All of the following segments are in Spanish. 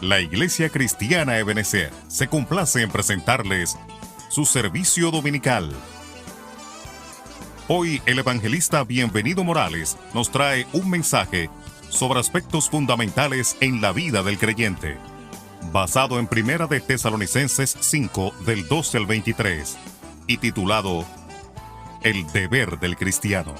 La Iglesia Cristiana Ebenezer se complace en presentarles su servicio dominical. Hoy el evangelista Bienvenido Morales nos trae un mensaje sobre aspectos fundamentales en la vida del creyente, basado en Primera de Tesalonicenses 5 del 12 al 23 y titulado El deber del cristiano.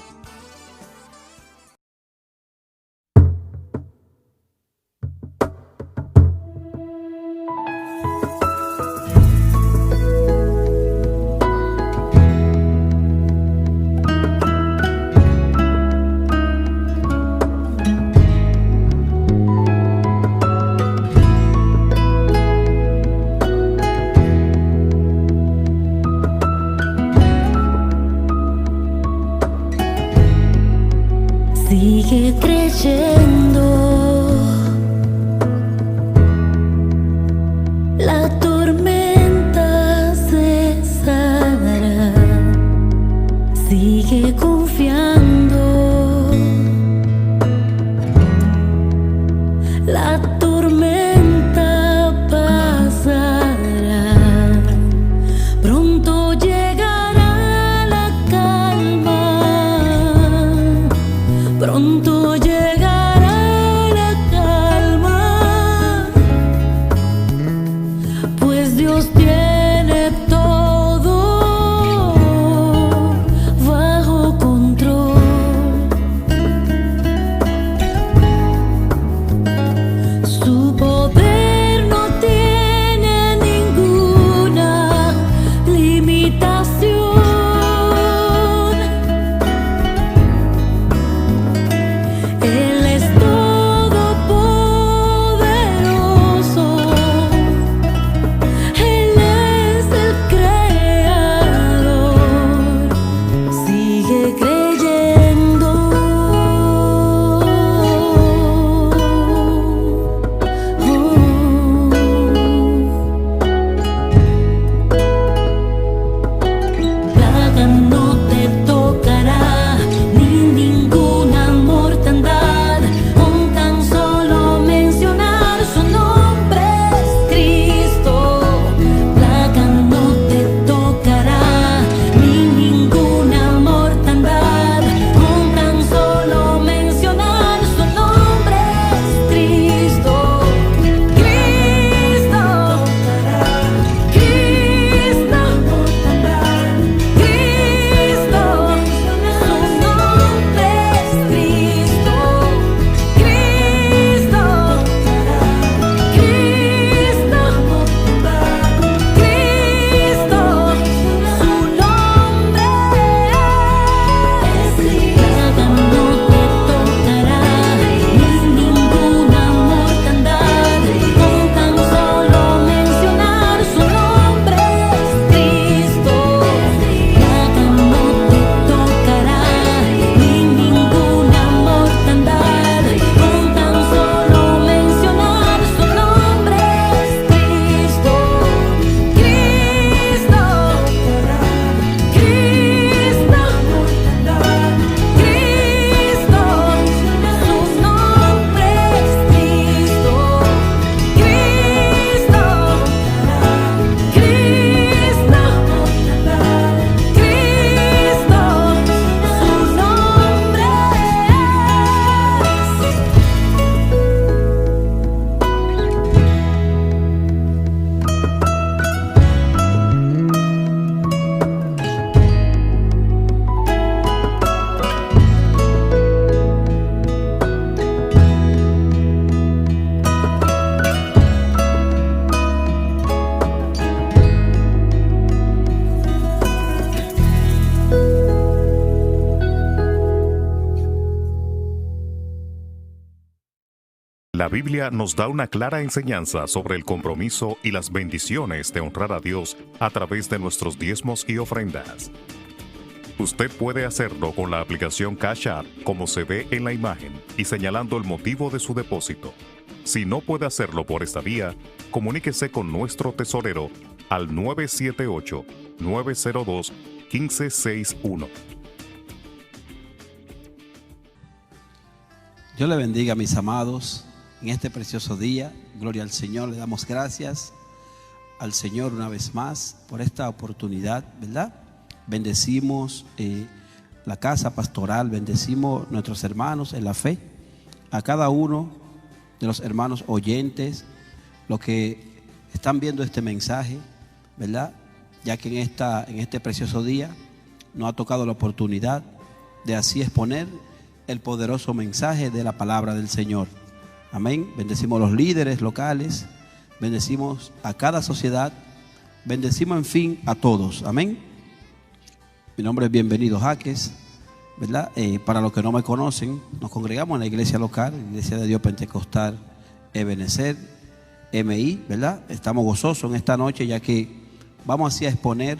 Sigue creyendo, la tormenta cesará. Sigue confiando, la tormenta pasará. Pronto llegará la calma. Pronto llegará la calma, pues Dios tiene todo bajo control. Su poder no tiene ninguna limitación. Él es todopoderoso, Él es el creador. Sigue creyendo. Plaga no te tocará, ni ninguna mortandad. Con tan solo mencionar su nombre es Cristo. Plaga no te tocará, ni ninguna mortandad. Con tan solo mencionar su nombre es Cristo. Cristo, Cristo, Cristo, su nombre es Cristo. Cristo, Cristo, Cristo, su nombre es Cristo. No te tocará ni ninguna mortandad. Con tan solo mencionar su nombre es Cristo. Plaga no te tocará ni ninguna mortandad. Con tan solo mencionar su nombre es Cristo. Cristo, Cristo, Cristo, su nombre es Cristo. Cristo, Cristo, Cristo, su nombre La Biblia nos da una clara enseñanza sobre el compromiso y las bendiciones de honrar a Dios a través de nuestros diezmos y ofrendas. Usted puede hacerlo con la aplicación Cash App, como se ve en la imagen, y señalando el motivo de su depósito. Si no puede hacerlo por esta vía, comuníquese con nuestro tesorero al 978-902-1561. Dios le bendiga, mis amados. en este precioso día. Gloria al Señor, le damos gracias al Señor una vez más por esta oportunidad, ¿verdad? Bendecimos la casa pastoral, bendecimos nuestros hermanos en la fe, a cada uno de los hermanos oyentes, los que están viendo este mensaje, ¿verdad? Ya que en este precioso día nos ha tocado la oportunidad de así exponer el poderoso mensaje de la palabra del Señor. Amén. Bendecimos a los líderes locales, bendecimos a cada sociedad, bendecimos en fin a todos. Amén. Mi nombre es Bienvenido Jaques, ¿verdad? Para los que no me conocen, nos congregamos en la iglesia local, Iglesia de Dios Pentecostal Ebenezer, MI, ¿verdad? Estamos gozosos en esta noche ya que vamos así a exponer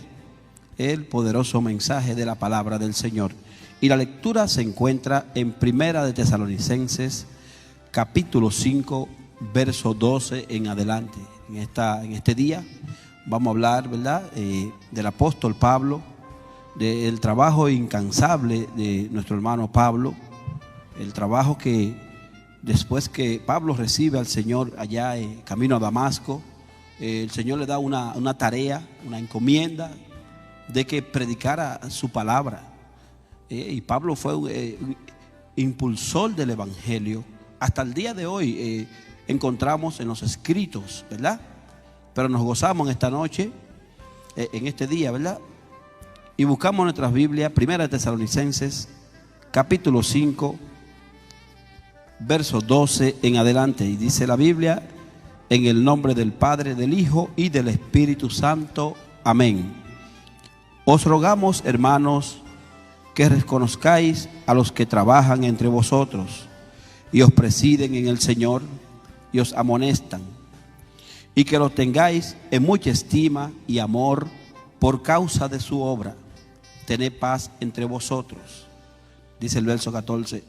el poderoso mensaje de la palabra del Señor. Y la lectura se encuentra en Primera de Tesalonicenses, capítulo 5, verso 12 en adelante. En este día vamos a hablar, ¿verdad? Del apóstol Pablo, del trabajo incansable de nuestro hermano Pablo, el trabajo que después que Pablo recibe al Señor allá camino a Damasco, el Señor le da una tarea, una encomienda de que predicara su palabra. Y Pablo fue un impulsor del evangelio. Hasta el día de hoy encontramos en los escritos, ¿verdad? Pero nos gozamos en esta noche, en este día, ¿verdad? Y buscamos nuestras Biblias, Primera de Tesalonicenses, capítulo 5, verso 12 en adelante. Y dice la Biblia: en el nombre del Padre, del Hijo y del Espíritu Santo. Amén. Os rogamos, hermanos, que reconozcáis a los que trabajan entre vosotros y os presiden en el Señor y os amonestan, y que los tengáis en mucha estima y amor por causa de su obra. Tened paz entre vosotros. Dice el verso 14: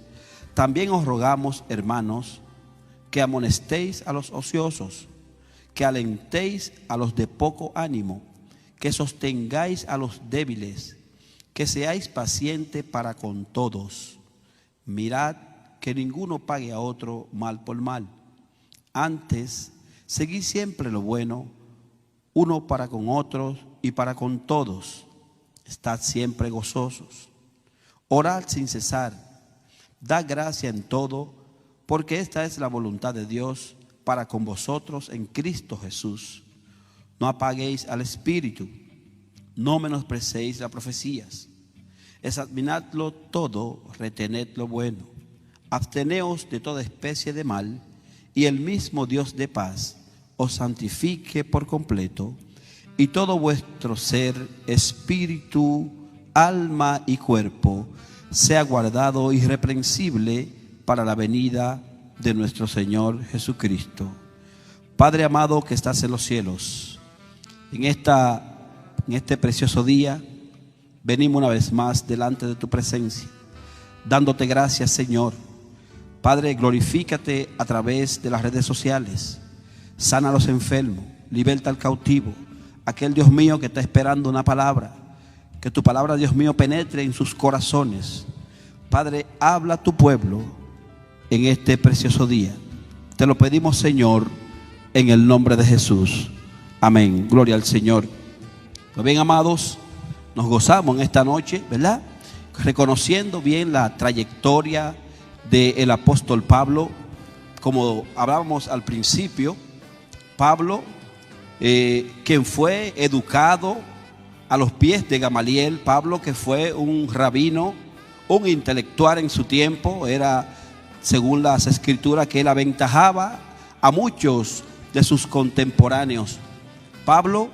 también os rogamos, hermanos, que amonestéis a los ociosos, que alentéis a los de poco ánimo, que sostengáis a los débiles, que seáis pacientes para con todos. Mirad que ninguno pague a otro mal por mal. Antes, seguid siempre lo bueno, uno para con otros y para con todos. Estad siempre gozosos. Orad sin cesar. Dad gracia en todo, porque esta es la voluntad de Dios para con vosotros en Cristo Jesús. No apaguéis al Espíritu, no menosprecéis las profecías. Examinadlo todo, retened lo bueno. Absteneos de toda especie de mal, y el mismo Dios de paz os santifique por completo, y todo vuestro ser, espíritu, alma y cuerpo sea guardado irreprensible para la venida de nuestro Señor Jesucristo. Padre amado que estás en los cielos, en este precioso día venimos una vez más delante de tu presencia, dándote gracias, Señor. Padre, glorifícate a través de las redes sociales. Sana a los enfermos, liberta al cautivo, aquel Dios mío que está esperando una palabra. Que tu palabra, Dios mío, penetre en sus corazones. Padre, habla a tu pueblo en este precioso día. Te lo pedimos, Señor, en el nombre de Jesús. Amén. Gloria al Señor. Pues bien, amados, nos gozamos en esta noche, ¿verdad? Reconociendo bien la trayectoria del apóstol Pablo. Como hablábamos al principio, Pablo, quien fue educado a los pies de Gamaliel. Pablo, que fue un rabino, un intelectual en su tiempo, era, según las escrituras, que él aventajaba a muchos de sus contemporáneos. Pablo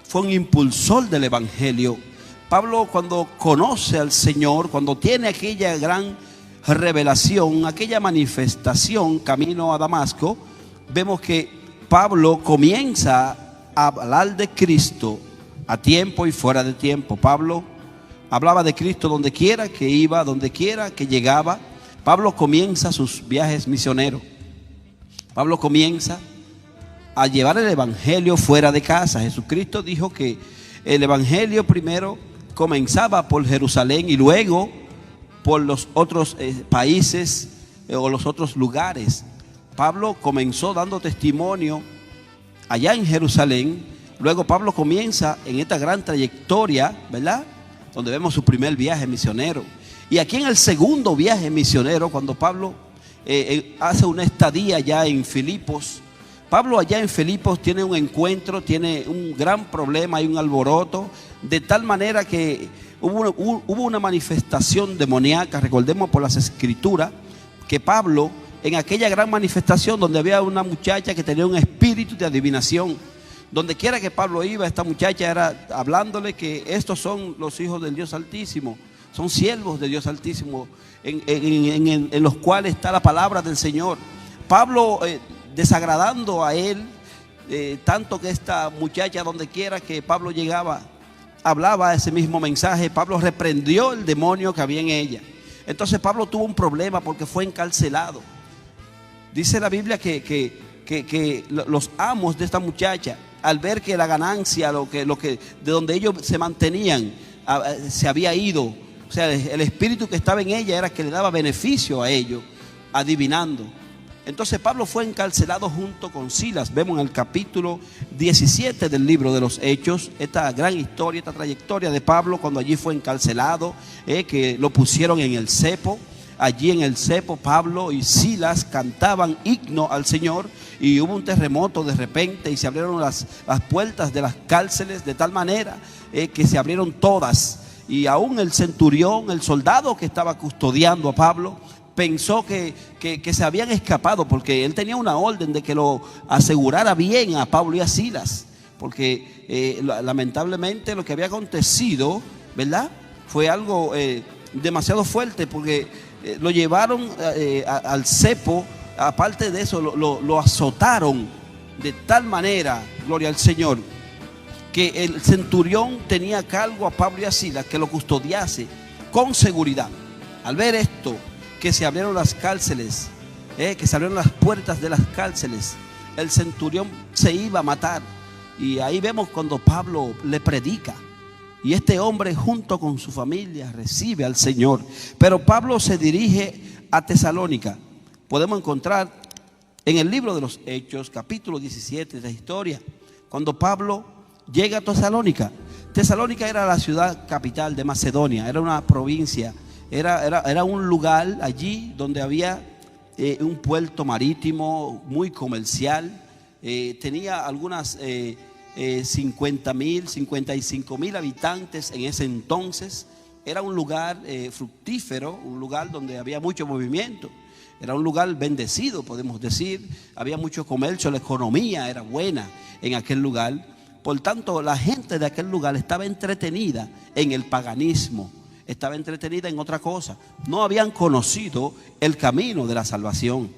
fue un impulsor del evangelio. Pablo, cuando conoce al Señor, cuando tiene aquella gran revelación, aquella manifestación camino a Damasco, vemos que Pablo comienza a hablar de Cristo a tiempo y fuera de tiempo. Pablo hablaba de Cristo donde quiera que iba, donde quiera que llegaba. Pablo comienza sus viajes misioneros. Pablo comienza a llevar el evangelio fuera de casa. Jesucristo dijo que el evangelio primero comenzaba por Jerusalén y luego por los otros países o los otros lugares. Pablo comenzó dando testimonio allá en Jerusalén. Luego Pablo comienza en esta gran trayectoria, ¿verdad?, donde vemos su primer viaje misionero. Y aquí en el segundo viaje misionero, cuando Pablo hace una estadía allá en Filipos. Pablo allá en Filipos tiene un encuentro, tiene un gran problema, hay un alboroto, de tal manera que hubo una manifestación demoníaca. Recordemos por las escrituras que Pablo, en aquella gran manifestación donde había una muchacha que tenía un espíritu de adivinación, donde quiera que Pablo iba, esta muchacha era hablándole que estos son los hijos del Dios Altísimo, son siervos de Dios Altísimo, en los cuales está la palabra del Señor. Pablo desagradando a él, tanto que esta muchacha, donde quiera que Pablo llegaba, hablaba ese mismo mensaje. Pablo reprendió el demonio que había en ella. Entonces Pablo tuvo un problema porque fue encarcelado. Dice la Biblia que los amos de esta muchacha, al ver que la ganancia, de donde ellos se mantenían, se había ido, o sea, el espíritu que estaba en ella era que le daba beneficio a ellos, adivinando. Entonces Pablo fue encarcelado junto con Silas. Vemos en el capítulo 17 del libro de los Hechos esta gran historia, esta trayectoria de Pablo cuando allí fue encarcelado, que lo pusieron en el cepo. Allí en el cepo Pablo y Silas cantaban himno al Señor, y hubo un terremoto de repente y se abrieron las puertas de las cárceles de tal manera que se abrieron todas, y aún el centurión, el soldado que estaba custodiando a Pablo, pensó que se habían escapado, porque él tenía una orden de que lo asegurara bien a Pablo y a Silas, porque lamentablemente lo que había acontecido, ¿verdad?, fue algo demasiado fuerte, porque lo llevaron al cepo. Aparte de eso, lo azotaron de tal manera, gloria al Señor, que el centurión tenía a cargo a Pablo y a Silas que lo custodiase con seguridad. Al ver esto, que se abrieron las cárceles, que se abrieron las puertas de las cárceles, el centurión se iba a matar. Y ahí vemos cuando Pablo le predica, y este hombre junto con su familia recibe al Señor. Pero Pablo se dirige a Tesalónica. Podemos encontrar en el libro de los Hechos, capítulo 17 de la historia, cuando Pablo llega a Tesalónica. Tesalónica era la ciudad capital de Macedonia, era una provincia, era un lugar allí donde había un puerto marítimo muy comercial. Tenía algunas 50,000, 55,000 habitantes en ese entonces. Era un lugar fructífero, un lugar donde había mucho movimiento. Era un lugar bendecido, podemos decir. Había mucho comercio, la economía era buena en aquel lugar. Por tanto, la gente de aquel lugar estaba entretenida en el paganismo, estaba entretenida en otra cosa. No habían conocido el camino de la salvación.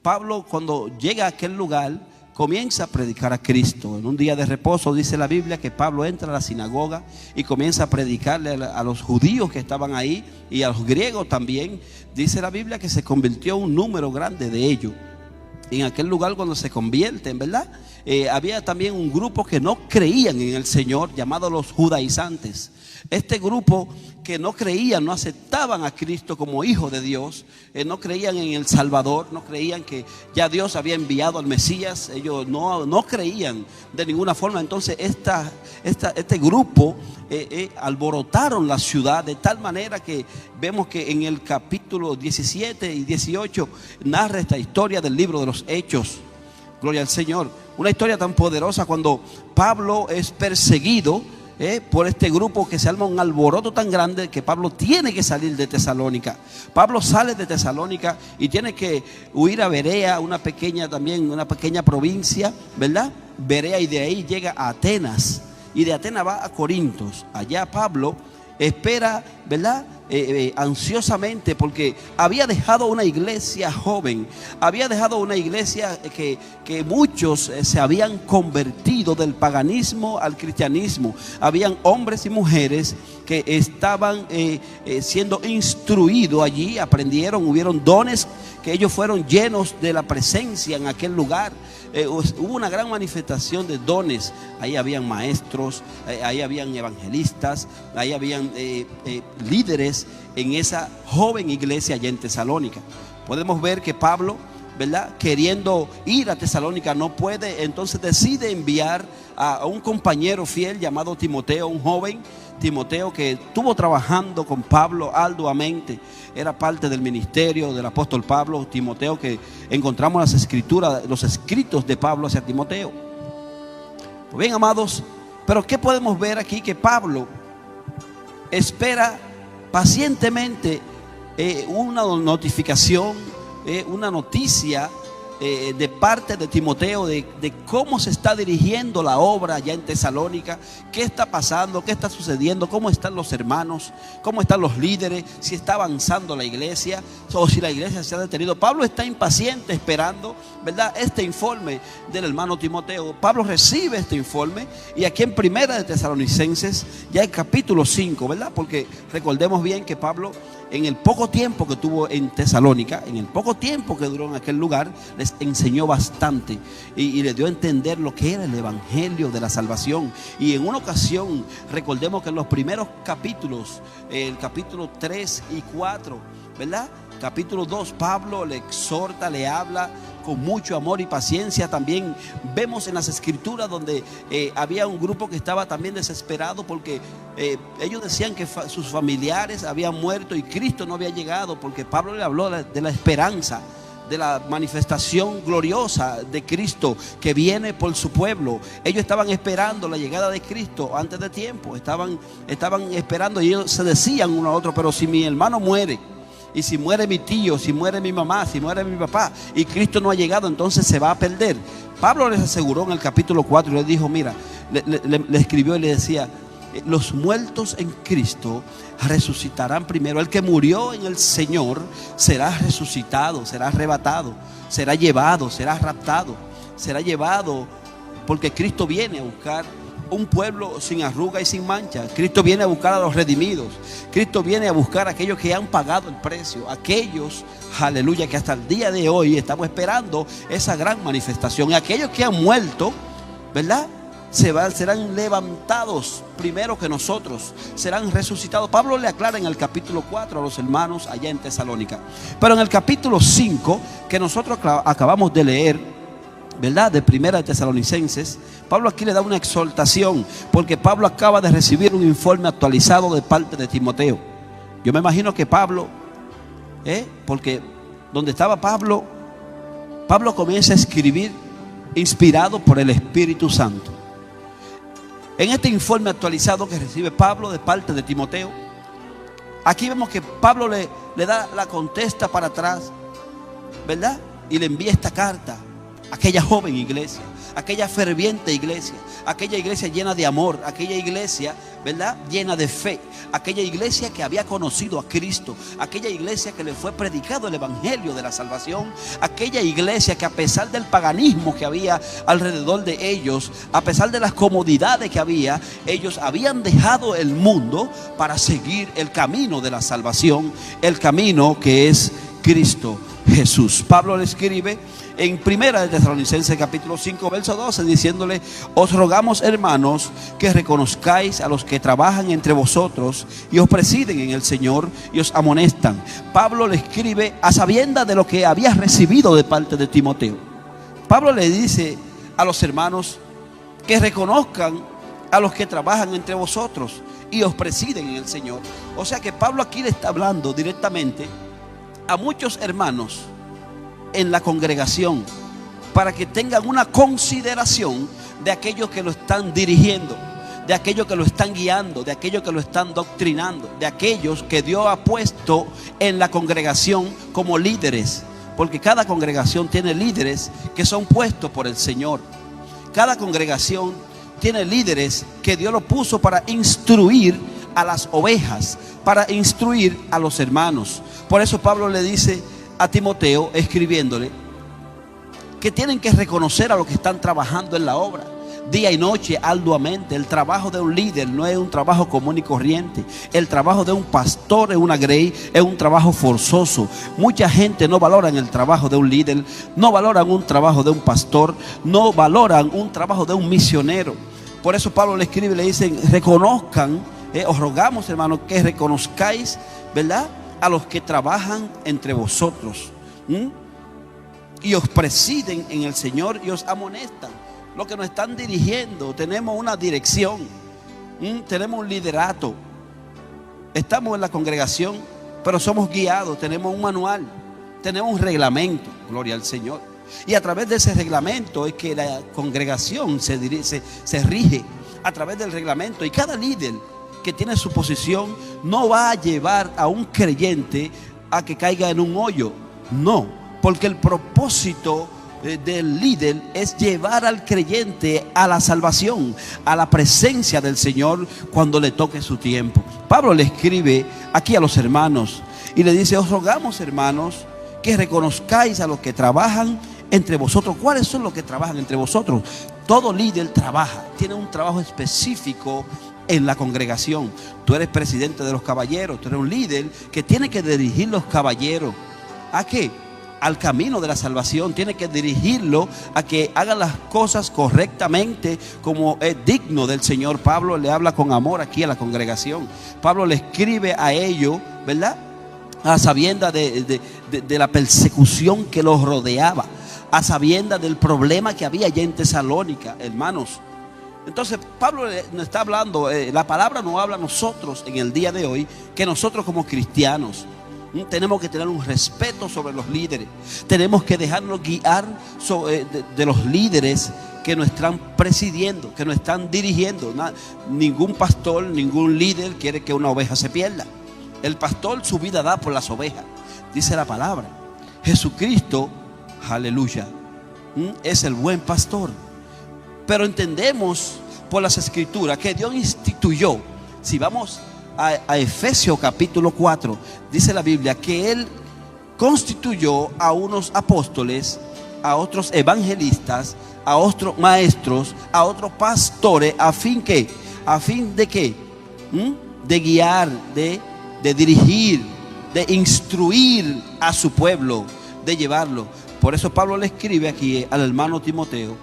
Pablo, cuando llega a aquel lugar, comienza a predicar a Cristo. En un día de reposo dice la Biblia que Pablo entra a la sinagoga y comienza a predicarle a los judíos que estaban ahí y a los griegos también. Dice la Biblia que se convirtió un número grande de ellos. En aquel lugar, cuando se convierten, ¿verdad?, había también un grupo que no creían en el Señor, llamado los judaizantes. Este grupo que no creían, no aceptaban a Cristo como hijo de Dios, no creían en el Salvador, no creían que ya Dios había enviado al Mesías. Ellos no creían de ninguna forma. Entonces este grupo alborotaron la ciudad de tal manera que vemos que en el capítulo 17 y 18 narra esta historia del libro de los Hechos. Gloria al Señor. Una historia tan poderosa cuando Pablo es perseguido por este grupo, que se arma un alboroto tan grande que Pablo tiene que salir de Tesalónica. Pablo sale de Tesalónica y tiene que huir a Berea, una pequeña provincia, ¿verdad? Berea, y de ahí llega a Atenas, y de Atenas va a Corintos. Allá Pablo espera, ¿verdad?, ansiosamente, porque había dejado una iglesia joven, había dejado una iglesia que muchos se habían convertido del paganismo al cristianismo. Habían hombres y mujeres que estaban siendo instruidos allí, aprendieron, hubieron dones, que ellos fueron llenos de la presencia en aquel lugar. Hubo una gran manifestación de dones. Ahí habían maestros, ahí habían evangelistas, ahí habían líderes en esa joven iglesia allá en Tesalónica. Podemos ver que Pablo ¿verdad?, queriendo ir a Tesalónica, no puede, entonces decide enviar a un compañero fiel llamado Timoteo, un joven Timoteo que estuvo trabajando con Pablo arduamente, era parte del ministerio del apóstol Pablo. Timoteo, que encontramos las escrituras, los escritos de Pablo hacia Timoteo. Pues bien, amados, pero ¿qué podemos ver aquí? Que Pablo espera pacientemente una notificación, una noticia de parte de Timoteo de cómo se está dirigiendo la obra allá en Tesalónica, qué está pasando, qué está sucediendo, cómo están los hermanos, cómo están los líderes, si está avanzando la iglesia o si la iglesia se ha detenido. Pablo está impaciente esperando, ¿verdad?, este informe del hermano Timoteo. Pablo recibe este informe y aquí en Primera de Tesalonicenses, ya en capítulo 5, ¿verdad?, porque recordemos bien que Pablo, en el poco tiempo que tuvo en Tesalónica, en el poco tiempo que duró en aquel lugar, les enseñó bastante y les dio a entender lo que era el evangelio de la salvación. Y en una ocasión, recordemos que en los primeros capítulos, el capítulo 3 y 4, ¿verdad?, capítulo 2, Pablo le exhorta, le habla con mucho amor y paciencia. También vemos en las escrituras donde había un grupo que estaba también desesperado porque ellos decían que sus familiares habían muerto y Cristo no había llegado, porque Pablo le habló de la esperanza, de la manifestación gloriosa de Cristo que viene por su pueblo. Ellos estaban esperando la llegada de Cristo antes de tiempo, estaban esperando, y ellos se decían uno a otro: pero si mi hermano muere, y si muere mi tío, si muere mi mamá, si muere mi papá, y Cristo no ha llegado, entonces se va a perder. Pablo les aseguró en el capítulo 4 y les dijo, mira, le escribió y le decía: los muertos en Cristo resucitarán primero. El que murió en el Señor será resucitado, será arrebatado, será llevado, será raptado, será llevado, porque Cristo viene a buscar un pueblo sin arruga y sin mancha. Cristo viene a buscar a los redimidos. Cristo viene a buscar a aquellos que han pagado el precio, aquellos, aleluya, que hasta el día de hoy estamos esperando esa gran manifestación. Y aquellos que han muerto, ¿verdad?, serán levantados primero que nosotros, serán resucitados. Pablo le aclara en el capítulo 4 a los hermanos allá en Tesalónica. Pero en el capítulo 5 que nosotros acabamos de leer, ¿verdad?, de Primera de Tesalonicenses, Pablo aquí le da una exhortación, porque Pablo acaba de recibir un informe actualizado de parte de Timoteo. Yo me imagino que Pablo, porque donde estaba Pablo comienza a escribir inspirado por el Espíritu Santo. En este informe actualizado que recibe Pablo de parte de Timoteo, aquí vemos que Pablo le da la contesta para atrás, ¿verdad?, y le envía esta carta a aquella joven iglesia, aquella ferviente iglesia, aquella iglesia llena de amor, aquella iglesia, ¿verdad?, llena de fe, aquella iglesia que había conocido a Cristo, aquella iglesia que le fue predicado el evangelio de la salvación, aquella iglesia que, a pesar del paganismo que había alrededor de ellos, a pesar de las comodidades que había, ellos habían dejado el mundo para seguir el camino de la salvación, el camino que es Cristo Jesús. Pablo le escribe en Primera de Tesalonicenses capítulo 5 verso 12 diciéndole: os rogamos, hermanos, que reconozcáis a los que trabajan entre vosotros y os presiden en el Señor y os amonestan. Pablo le escribe a sabiendas de lo que había recibido de parte de Timoteo. Pablo le dice a los hermanos que reconozcan a los que trabajan entre vosotros y os presiden en el Señor. O sea que Pablo aquí le está hablando directamente a muchos hermanos en la congregación, para que tengan una consideración de aquellos que lo están dirigiendo, de aquellos que lo están guiando, de aquellos que lo están doctrinando, de aquellos que Dios ha puesto en la congregación como líderes, porque cada congregación tiene líderes que son puestos por el Señor. Cada congregación tiene líderes que Dios lo puso para instruir a las ovejas, para instruir a los hermanos. Por eso Pablo le dice a Timoteo, escribiéndole, que tienen que reconocer a los que están trabajando en la obra día y noche arduamente. El trabajo de un líder no es un trabajo común y corriente. El trabajo de un pastor en una grey es un trabajo forzoso. Mucha gente no valora el trabajo de un líder, no valoran un trabajo de un pastor, no valoran un trabajo de un misionero. Por eso Pablo le escribe y le dice: reconozcan, os rogamos, hermanos, que reconozcáis, ¿verdad?, a los que trabajan entre vosotros. y os presiden en el Señor y os amonestan. Los que nos están dirigiendo, tenemos una dirección, tenemos un liderato, estamos en la congregación, pero somos guiados, tenemos un manual, tenemos un reglamento, gloria al Señor. Y a través de ese reglamento es que la congregación se rige a través del reglamento. Y cada líder que tiene su posición no va a llevar a un creyente a que caiga en un hoyo, no, porque el propósito del líder es llevar al creyente a la salvación, a la presencia del Señor cuando le toque su tiempo. Pablo le escribe aquí a los hermanos y le dice: os rogamos, hermanos, que reconozcáis a los que trabajan entre vosotros. ¿Cuáles son los que trabajan entre vosotros? Todo líder trabaja, tiene un trabajo específico en la congregación. Tú eres presidente de los caballeros, tú eres un líder que tiene que dirigir los caballeros. ¿A qué? Al camino de la salvación. Tiene que dirigirlo a que hagan las cosas correctamente, como es digno del Señor. Pablo le habla con amor aquí a la congregación. Pablo le escribe a ellos, ¿verdad?, a sabiendas de la persecución que los rodeaba, a sabiendas del problema que había allá en Tesalónica, hermanos. Entonces Pablo nos está hablando, la palabra nos habla a nosotros en el día de hoy, que nosotros como cristianos tenemos que tener un respeto sobre los líderes. Tenemos que dejarnos guiar de los líderes que nos están presidiendo, que nos están dirigiendo. Ningún pastor, ningún líder quiere que una oveja se pierda. El pastor su vida da por las ovejas, dice la palabra. Jesucristo, aleluya, es el buen pastor. Pero entendemos por las escrituras que Dios instituyó. Si vamos a Efesios capítulo 4, dice la Biblia que Él constituyó a unos apóstoles, a otros evangelistas, a otros maestros, a otros pastores, a fin de qué, de guiar, de dirigir, de instruir a su pueblo, de llevarlo. Por eso Pablo le escribe aquí al hermano Timoteo,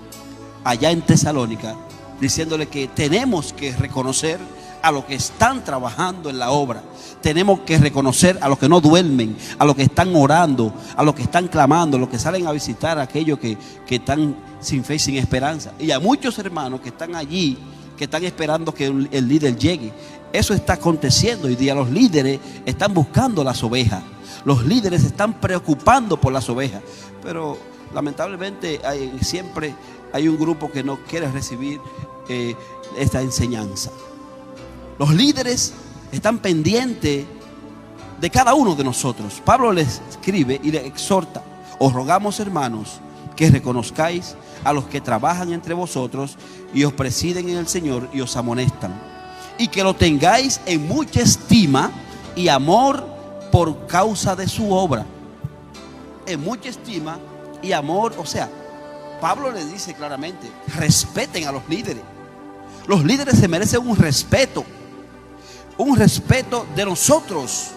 allá en Tesalónica, diciéndole que tenemos que reconocer a los que están trabajando en la obra. Tenemos que reconocer a los que no duermen, a los que están orando, a los que están clamando, a los que salen a visitar a aquellos que están sin fe y sin esperanza. Y a muchos hermanos que están allí, que están esperando que el líder llegue. Eso está aconteciendo hoy día. Los líderes están buscando las ovejas. Los líderes se están preocupando por las ovejas. Pero lamentablemente siempre hay un grupo que no quiere recibir esta enseñanza. Los líderes están pendientes de cada uno de nosotros. Pablo les escribe y les exhorta: os rogamos, hermanos, que reconozcáis a los que trabajan entre vosotros y os presiden en el Señor y os amonestan, y que lo tengáis en mucha estima y amor por causa de su obra. En mucha estima y amor, o sea, Pablo les dice claramente: respeten a los líderes. Los líderes se merecen un respeto de nosotros.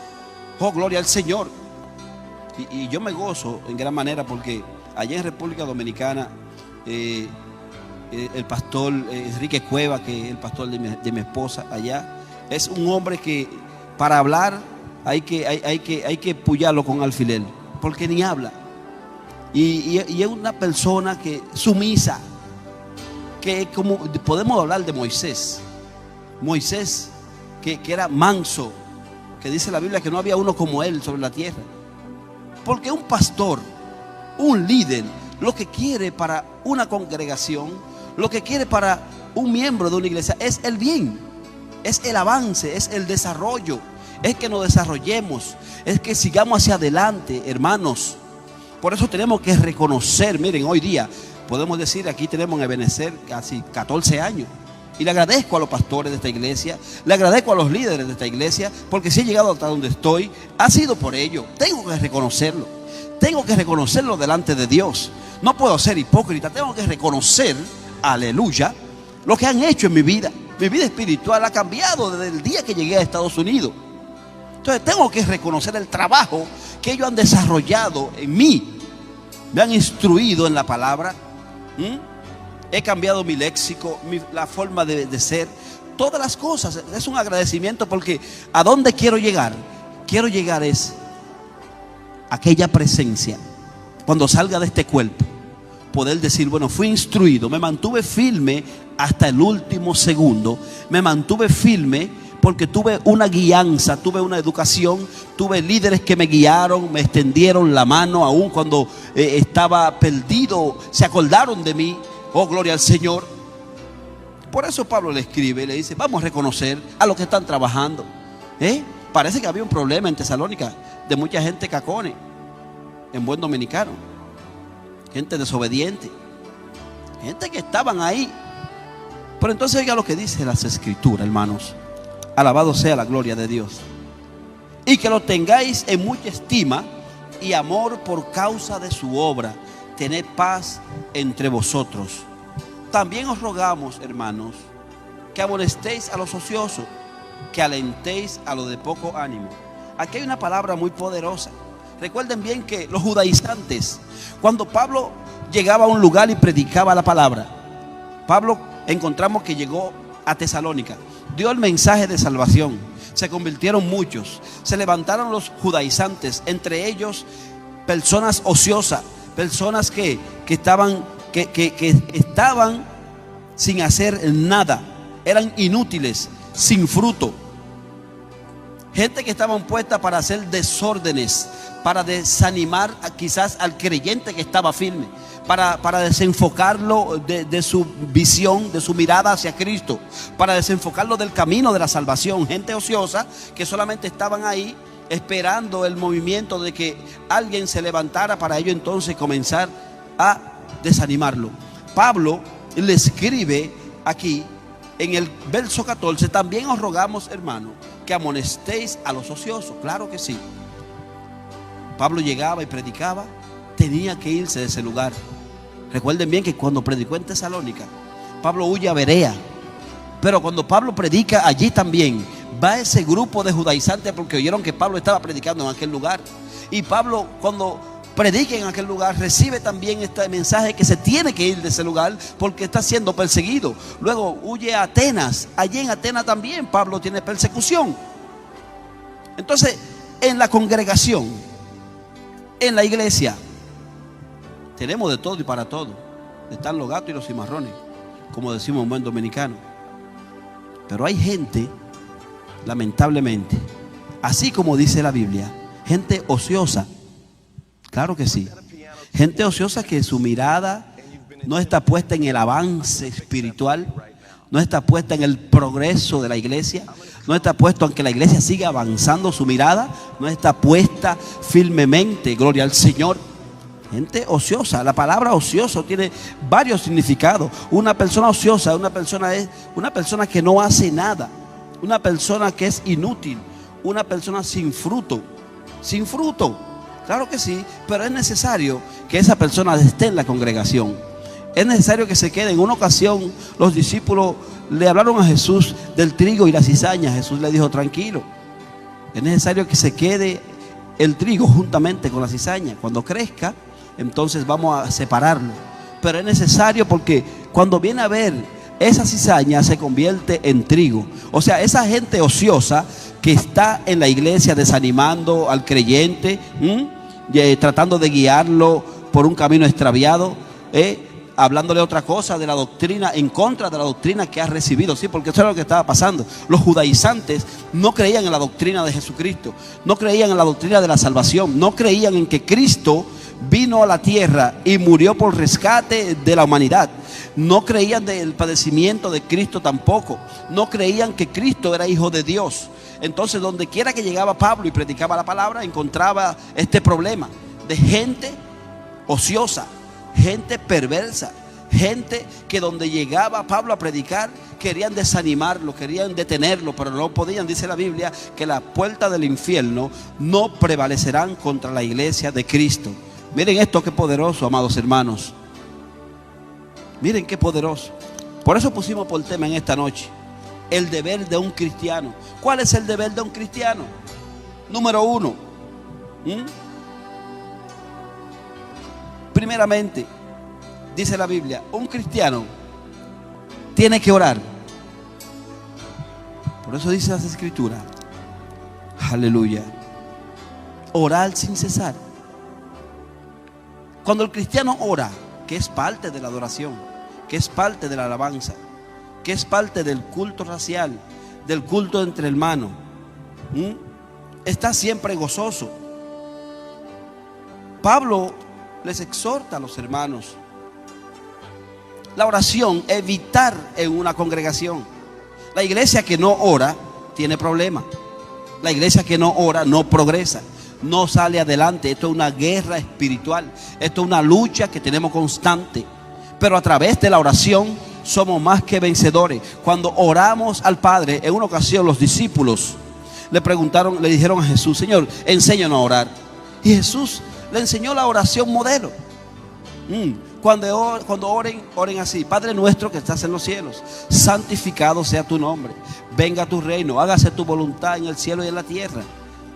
Oh, gloria al Señor. Y yo me gozo en gran manera porque allá en República Dominicana el pastor Enrique Cueva, que es el pastor de mi esposa allá, es un hombre que para hablar hay que pullarlo con alfiler, porque ni habla. Y es una persona que sumisa, que como podemos hablar de Moisés, que era manso, que dice la Biblia que no había uno como él sobre la tierra. Porque un pastor, un líder, lo que quiere para una congregación, lo que quiere para un miembro de una iglesia es el bien, es el avance, es el desarrollo, es que nos desarrollemos, es que sigamos hacia adelante, hermanos. Por eso tenemos que reconocer. Miren, hoy día podemos decir, aquí tenemos en Ebenezer casi 14 años. Y le agradezco a los pastores de esta iglesia, le agradezco a los líderes de esta iglesia, porque si he llegado hasta donde estoy, ha sido por ello. Tengo que reconocerlo delante de Dios. No puedo ser hipócrita, tengo que reconocer, aleluya, lo que han hecho en mi vida. Mi vida espiritual ha cambiado desde el día que llegué a Estados Unidos. Entonces tengo que reconocer el trabajo que ellos han desarrollado en mí. Me han instruido en la palabra. He cambiado mi léxico, la forma de ser, todas las cosas. Es un agradecimiento porque ¿a dónde quiero llegar? Quiero llegar es a aquella presencia cuando salga de este cuerpo, poder decir, bueno, fui instruido, me mantuve firme hasta el último segundo, me mantuve firme porque tuve una guianza, tuve una educación, tuve líderes que me guiaron, me extendieron la mano, aún cuando estaba perdido, se acordaron de mí. Oh, gloria al Señor. Por eso Pablo le escribe, le dice, vamos a reconocer a los que están trabajando. Parece que había un problema en Tesalónica de mucha gente cacone, en buen dominicano, gente desobediente, gente que estaban ahí. Pero entonces oiga lo que dice las Escrituras, hermanos. Alabado sea la gloria de Dios. Y que lo tengáis en mucha estima y amor por causa de su obra. Tened paz entre vosotros. También os rogamos, hermanos, que amonestéis a los ociosos, que alentéis a los de poco ánimo. Aquí hay una palabra muy poderosa. Recuerden bien que los judaizantes, cuando Pablo llegaba a un lugar y predicaba la palabra, Pablo encontramos que llegó a Tesalónica, dio el mensaje de salvación, se convirtieron muchos, se levantaron los judaizantes, entre ellos personas ociosas, personas que estaban sin hacer nada, eran inútiles, sin fruto, gente que estaban puestas para hacer desórdenes, para desanimar quizás al creyente que estaba firme, para desenfocarlo de su visión, de su mirada hacia Cristo, para desenfocarlo del camino de la salvación. Gente ociosa que solamente estaban ahí esperando el movimiento de que alguien se levantara para ello entonces comenzar a desanimarlo. Pablo le escribe aquí en el verso 14, también os rogamos, hermano, que amonestéis a los ociosos. Claro que sí. Pablo llegaba y predicaba, tenía que irse de ese lugar. Recuerden bien que cuando predicó en Tesalónica, Pablo huye a Berea. Pero cuando Pablo predica allí también, va ese grupo de judaizantes porque oyeron que Pablo estaba predicando en aquel lugar. Y Pablo, cuando predica en aquel lugar, recibe también este mensaje que se tiene que ir de ese lugar porque está siendo perseguido. Luego huye a Atenas. Allí en Atenas también Pablo tiene persecución. Entonces, en la congregación, en la iglesia, tenemos de todo y para todo. Están los gatos y los cimarrones, como decimos en buen dominicano. Pero hay gente, lamentablemente, así como dice la Biblia, gente ociosa. Claro que sí. Gente ociosa que su mirada no está puesta en el avance espiritual, no está puesta en el progreso de la iglesia, no está puesto en que la iglesia siga avanzando. Su mirada no está puesta firmemente, gloria al Señor. Gente ociosa. La palabra ocioso tiene varios significados. Una persona ociosa, es una persona que no hace nada, una persona que es inútil, una persona sin fruto. Sin fruto. Claro que sí, pero es necesario que esa persona esté en la congregación. Es necesario que se quede. En una ocasión los discípulos le hablaron a Jesús del trigo y la cizaña. Jesús le dijo, tranquilo, es necesario que se quede el trigo juntamente con la cizaña. Cuando crezca, entonces vamos a separarlo. Pero es necesario porque cuando viene a ver, esa cizaña se convierte en trigo. O sea, esa gente ociosa que está en la iglesia desanimando al creyente, tratando de guiarlo por un camino extraviado, hablándole otra cosa de la doctrina, en contra de la doctrina que ha recibido. Sí, porque eso es lo que estaba pasando. Los judaizantes no creían en la doctrina de Jesucristo, no creían en la doctrina de la salvación, no creían en que Cristo vino a la tierra y murió por rescate de la humanidad. No creían del padecimiento de Cristo tampoco. No creían que Cristo era hijo de Dios. Entonces, donde quiera que llegaba Pablo y predicaba la palabra, encontraba este problema de gente ociosa, gente perversa, gente que donde llegaba Pablo a predicar querían desanimarlo, querían detenerlo, pero no podían. Dice la Biblia que las puertas del infierno no prevalecerán contra la iglesia de Cristo. Miren esto, qué poderoso, amados hermanos. Miren qué poderoso. Por eso pusimos por tema en esta noche el deber de un cristiano. ¿Cuál es el deber de un cristiano? Número uno, primeramente, dice la Biblia, un cristiano tiene que orar. Por eso dice las Escrituras, aleluya, orar sin cesar. Cuando el cristiano ora, que es parte de la adoración, que es parte de la alabanza, que es parte del culto racial, del culto entre hermanos, está siempre gozoso. Pablo les exhorta a los hermanos la oración, evitar en una congregación. La iglesia que no ora tiene problemas. La iglesia que no ora no progresa, no sale adelante. Esto es una guerra espiritual, esto es una lucha que tenemos constante. Pero a través de la oración somos más que vencedores. Cuando oramos al Padre, en una ocasión los discípulos le dijeron a Jesús: Señor, enséñanos a orar. Y Jesús le enseñó la oración modelo. Cuando oren así: Padre nuestro que estás en los cielos, santificado sea tu nombre, venga tu reino, hágase tu voluntad en el cielo y en la tierra.